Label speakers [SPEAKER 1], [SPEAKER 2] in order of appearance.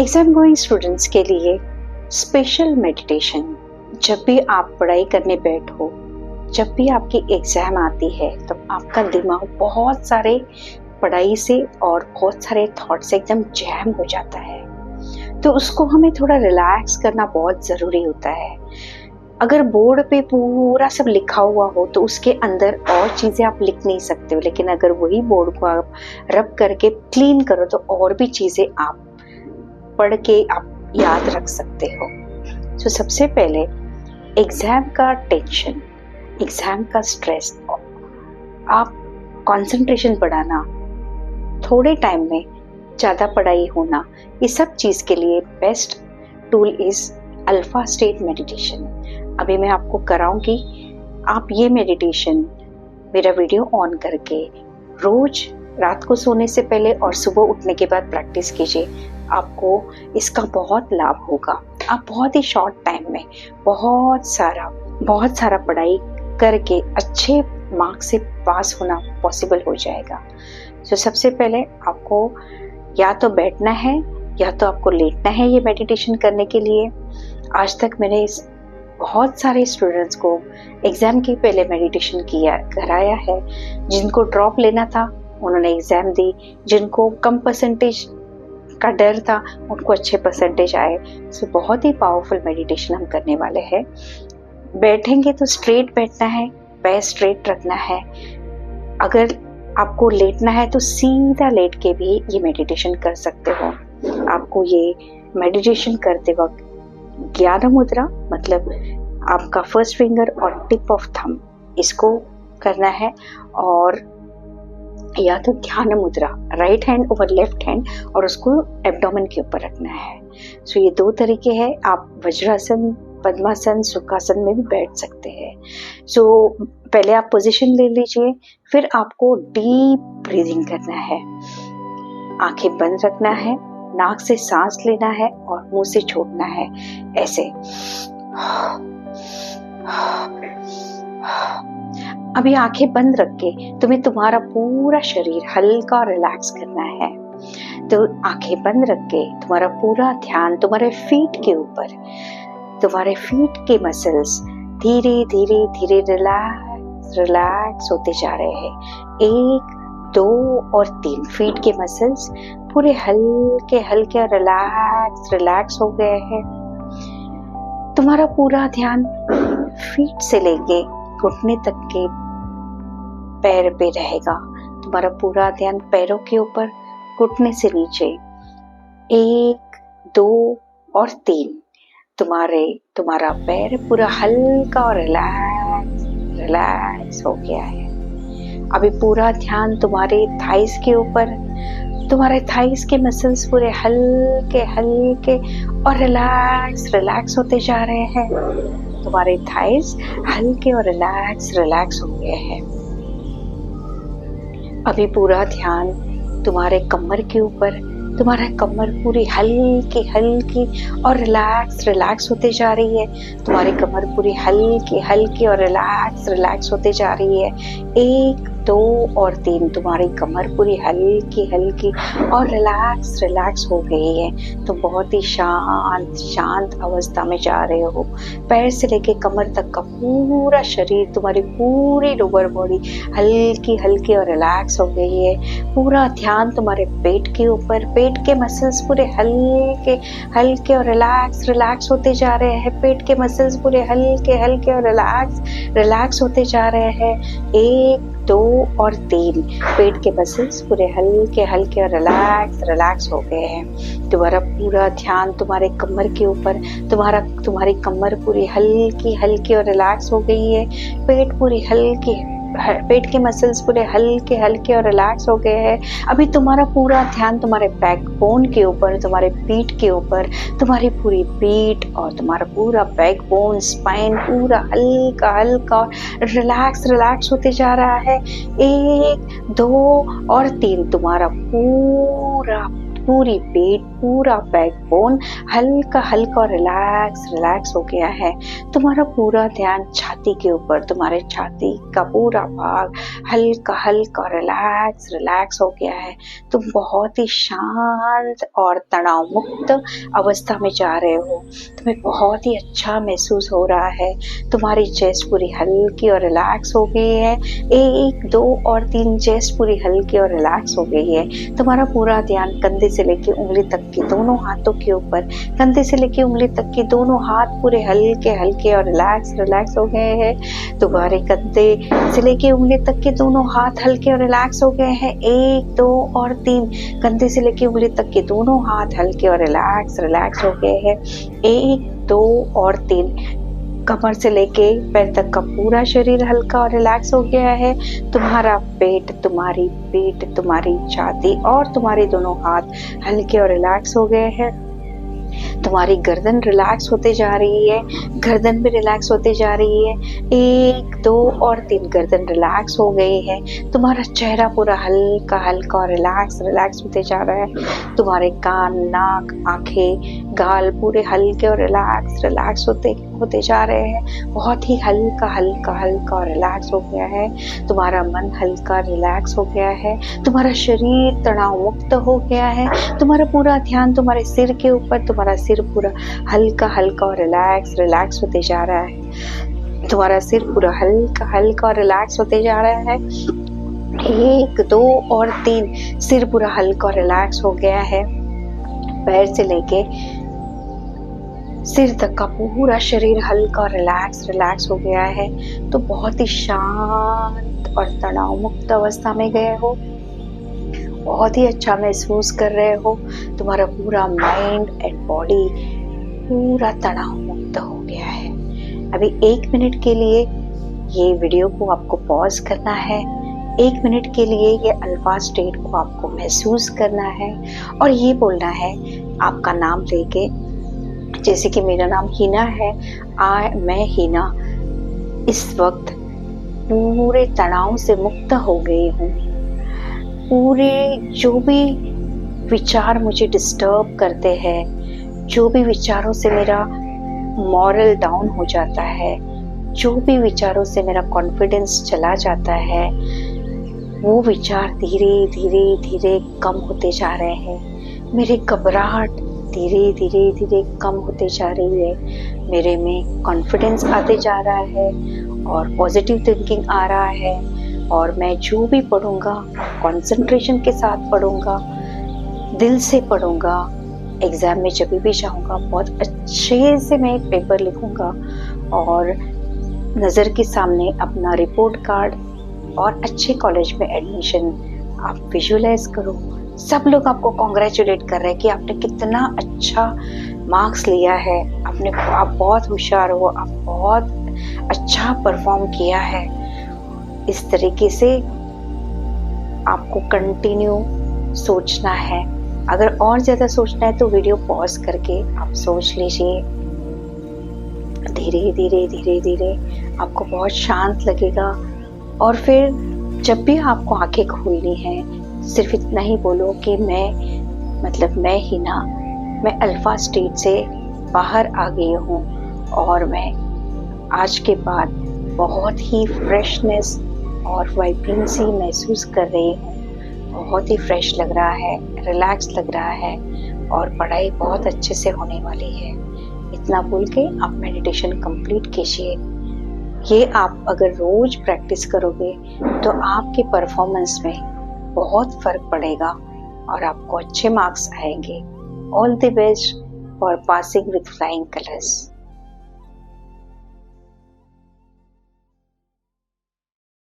[SPEAKER 1] Exam going students के लिए special meditation. जब भी आप पढ़ाई करने बैठो, जब भी आपकी एग्जाम आती है तो आपका दिमाग बहुत सारे पढ़ाई से और बहुत सारे थॉट से एकदम जैम हो जाता है, तो उसको हमें थोड़ा रिलैक्स करना बहुत ज़रूरी होता है। अगर बोर्ड पे पूरा सब लिखा हुआ हो तो उसके अंदर और चीज़ें आप लिख नहीं सकते हो, लेकिन अगर वही बोर्ड को आप रब करके क्लीन करो तो और भी चीज़ें आप पढ़ के आप याद रख सकते हो। तो सबसे पहले एग्ज़ाम का टेंशन, एग्ज़ाम का स्ट्रेस, आप कंसंट्रेशन बढ़ाना, थोड़े टाइम में ज़्यादा पढ़ाई होना, ये सब चीज़ के लिए best tool is alpha state meditation. अभी मैं आपको कराऊंगी। आप ये मेडिटेशन मेरा वीडियो ऑन करके रोज रात को सोने से पहले और सुबह उठने के बाद प्रैक्टिस कीजिए। आपको इसका बहुत लाभ होगा। आप बहुत ही शॉर्ट टाइम में बहुत सारा पढ़ाई करके अच्छे मार्क्स से पास होना पॉसिबल हो जाएगा। तो सबसे पहले आपको या तो बैठना है या तो आपको लेटना है ये मेडिटेशन करने के लिए। आज तक मैंने बहुत सारे स्टूडेंट्स को एग्ज़ाम के पहले मेडिटेशन कराया है। जिनको ड्रॉप लेना था उन्होंने एग्ज़ाम दी, जिनको कम परसेंटेज का डर था उनको अच्छे परसेंटेज आए। सो बहुत ही पावरफुल मेडिटेशन हम करने वाले हैं। बैठेंगे तो स्ट्रेट बैठना है, पैर स्ट्रेट रखना है। अगर आपको लेटना है तो सीधा लेट के भी ये मेडिटेशन कर सकते हो। आपको ये मेडिटेशन करते वक्त ज्ञान मुद्रा, मतलब आपका फर्स्ट फिंगर और टिप ऑफ थंब, इसको करना है, और या तो ध्यान मुद्रा, right hand over left hand, और उसको एब्डोमेन के ऊपर रखना है। सो ये दो तरीके हैं। आप वज्रासन, पद्मासन, सुखासन में भी बैठ सकते हैं। सो पहले आप पोजीशन ले लीजिए, फिर आपको डीप ब्रीदिंग करना है। आंखें बंद रखना है, नाक से सांस लेना है और मुंह से छोड़ना है, ऐसे। अभी आंखें बंद रख के तुम्हें तुम्हारा पूरा शरीर हल्का रिलैक्स करना है। तो आंखें बंद रख के तुम्हारा पूरा ध्यान तुम्हारे फीट के ऊपर, तुम्हारे फीट के मसल्स धीरे धीरे धीरे रिलैक्स होते जा रहे हैं। 1, 2 और 3 फीट के मसल्स पूरे हल्के हल्के रिलैक्स हो गए हैं। तुम्हारा पूरा ध्यान फीट से लेके घुटने तक के पैर पे रहेगा। तुम्हारा पूरा ध्यान पैरों के ऊपर, घुटने से नीचे। 1, 2 और 3 तुम्हारा पैर पूरा हल्का और रिलैक्स हो गया है। अभी पूरा ध्यान तुम्हारे थाइस के ऊपर, तुम्हारे थाइस के मसल्स पूरे हल्के हल्के और रिलैक्स होते जा रहे हैं। तुम्हारे थाइस हल्के और रिलैक्स हो गए हैं। अभी पूरा ध्यान तुम्हारे कमर के ऊपर, तुम्हारा कमर पूरी हल्की हल्की और रिलैक्स होते जा रही है। तुम्हारी कमर पूरी हल्की और रिलैक्स होते जा रही है। 1, 2 और 3 तुम्हारी कमर पूरी हल्की और रिलैक्स हो गई है। तो बहुत ही शांत अवस्था में जा रहे हो। पैर से लेके कमर तक का पूरा शरीर, तुम्हारी पूरी लोअर बॉडी हल्की और रिलैक्स हो गई है। पूरा ध्यान तुम्हारे पेट के ऊपर, पेट के मसल्स पूरे हल्के और रिलैक्स होते जा रहे हैं। पेट के मसल्स पूरे हल्के और रिलैक्स होते जा रहे हैं। 1, 2 और 3 पेट के मसल्स पूरे हल्के और रिलैक्स हो गए हैं। तुम्हारा पूरा ध्यान तुम्हारे कमर के ऊपर, तुम्हारी कमर पूरी हल्की और रिलैक्स हो गई है। पेट के मसल्स पूरे हल्के और रिलैक्स हो गए हैं। अभी तुम्हारा पूरा ध्यान तुम्हारे बैकबोन के ऊपर, तुम्हारे पीठ के ऊपर, तुम्हारी पूरी पीठ और तुम्हारा पूरा बैकबोन, स्पाइन पूरा हल्का रिलैक्स होते जा रहा है। 1, 2 और 3 तुम्हारा पूरी पीठ, पूरा बैकबोन हल्का हल्का रिलैक्स हो गया है। तुम्हारा पूरा ध्यान छाती के ऊपर, तुम्हारे छाती का पूरा भाग हल्का हल्का रिलैक्स हो गया है। तुम बहुत ही शांत और तनाव मुक्त अवस्था में जा रहे हो। तुम्हें बहुत ही अच्छा महसूस हो रहा है। तुम्हारी चेस्ट पूरी हल्की और रिलैक्स हो गई है। 1, 2 और 3 चेस्ट पूरी हल्की और रिलैक्स हो गई है। तुम्हारा पूरा ध्यान कंधे से लेके उंगली तक के दोनों हाथों के ऊपर, कंधे से लेके उंगली तक के दोनों हाथ पूरे हल्के हल्के और रिलैक्स हो गए हैं। तुम्हारे कंधे से लेके उंगली तक के दोनों हाथ हल्के और रिलैक्स हो गए हैं। 1, 2 और 3 कंधे से लेके उंगली तक के दोनों हाथ हल्के और रिलैक्स हो गए हैं। 1, 2 और 3 कमर से लेके पैर तक का पूरा शरीर हल्का और रिलैक्स हो गया है। तुम्हारा पेट, तुम्हारी पीठ, तुम्हारी छाती और तुम्हारे दोनों हाथ हल्के और रिलैक्स हो गए हैं। तुम्हारी गर्दन रिलैक्स होते जा रही है, गर्दन भी रिलैक्स होते जा रही है। 1, 2 और 3 गर्दन रिलैक्स हो गई है। तुम्हारा चेहरा पूरा हल्का हल्का और रिलैक्स होते जा रहा है। तुम्हारे कान, नाक, आंखें, गाल पूरे हल्के और रिलैक्स होते जा रहे हैं। बहुत ही हल्का और रिलैक्स हो गया है। तुम्हारा मन हल्का रिलैक्स हो गया है। तुम्हारा शरीर तनाव मुक्त हो गया है। तुम्हारा पूरा ध्यान तुम्हारे सिर के ऊपर, तुम्हारा सिर पूरा हल्का और रिलैक्स होते जा रहा है। तुम्हारा सिर पूरा हल्का और रिलैक्स होते जा रहा है। 1, 2 और 3 सिर पूरा हल्का और रिलैक्स हो गया है। पैर से लेके सिर तक का पूरा शरीर हल्का और रिलैक्स हो गया है। तो बहुत ही शांत और तनाव मुक्त अवस्था में गए हो। बहुत ही अच्छा महसूस कर रहे हो। तुम्हारा पूरा माइंड एंड बॉडी पूरा तनाव मुक्त हो गया है। अभी 1 मिनट के लिए ये वीडियो को आपको पॉज करना है। 1 मिनट के लिए ये अल्फा स्टेट को आपको महसूस करना है और ये बोलना है आपका नाम लेके, जैसे कि मेरा नाम हिना है। मैं हिना इस वक्त पूरे तनाव से मुक्त हो गई हूँ। पूरे जो भी विचार मुझे डिस्टर्ब करते हैं, जो भी विचारों से मेरा मॉरल डाउन हो जाता है, जो भी विचारों से मेरा कॉन्फिडेंस चला जाता है, वो विचार धीरे कम होते जा रहे हैं। मेरी घबराहट धीरे कम होते जा रही है। मेरे में कॉन्फिडेंस आते जा रहा है और पॉजिटिव थिंकिंग आ रहा है। और मैं जो भी पढ़ूंगा कंसंट्रेशन के साथ पढ़ूंगा, दिल से पढ़ूंगा। एग्जाम में जब भी जाऊंगा बहुत अच्छे से मैं पेपर लिखूंगा और नज़र के सामने अपना रिपोर्ट कार्ड और अच्छे कॉलेज में एडमिशन आप विजुअलाइज करो। सब लोग आपको कॉन्ग्रेचुलेट कर रहे हैं कि आपने कितना अच्छा मार्क्स लिया है। आप बहुत होशियार हो, आप बहुत अच्छा परफॉर्म किया है। इस तरीके से आपको कंटिन्यू सोचना है। अगर और ज़्यादा सोचना है तो वीडियो पॉज करके आप सोच लीजिए। धीरे आपको बहुत शांत लगेगा। और फिर जब भी आपको आंखें खोलनी है, सिर्फ इतना ही बोलो कि मैं हिना, मैं अल्फा स्टेट से बाहर आ गई हूँ और मैं आज के बाद बहुत ही फ्रेशनेस और वाइब्रेंसी महसूस कर रही हूँ। बहुत ही फ्रेश लग रहा है, रिलैक्स लग रहा है और पढ़ाई बहुत अच्छे से होने वाली है। इतना बोल के आप मेडिटेशन कंप्लीट कीजिए। ये आप अगर रोज प्रैक्टिस करोगे तो आपके परफॉर्मेंस में बहुत फर्क पड़ेगा और आपको अच्छे मार्क्स आएंगे। All the best for passing with flying colours.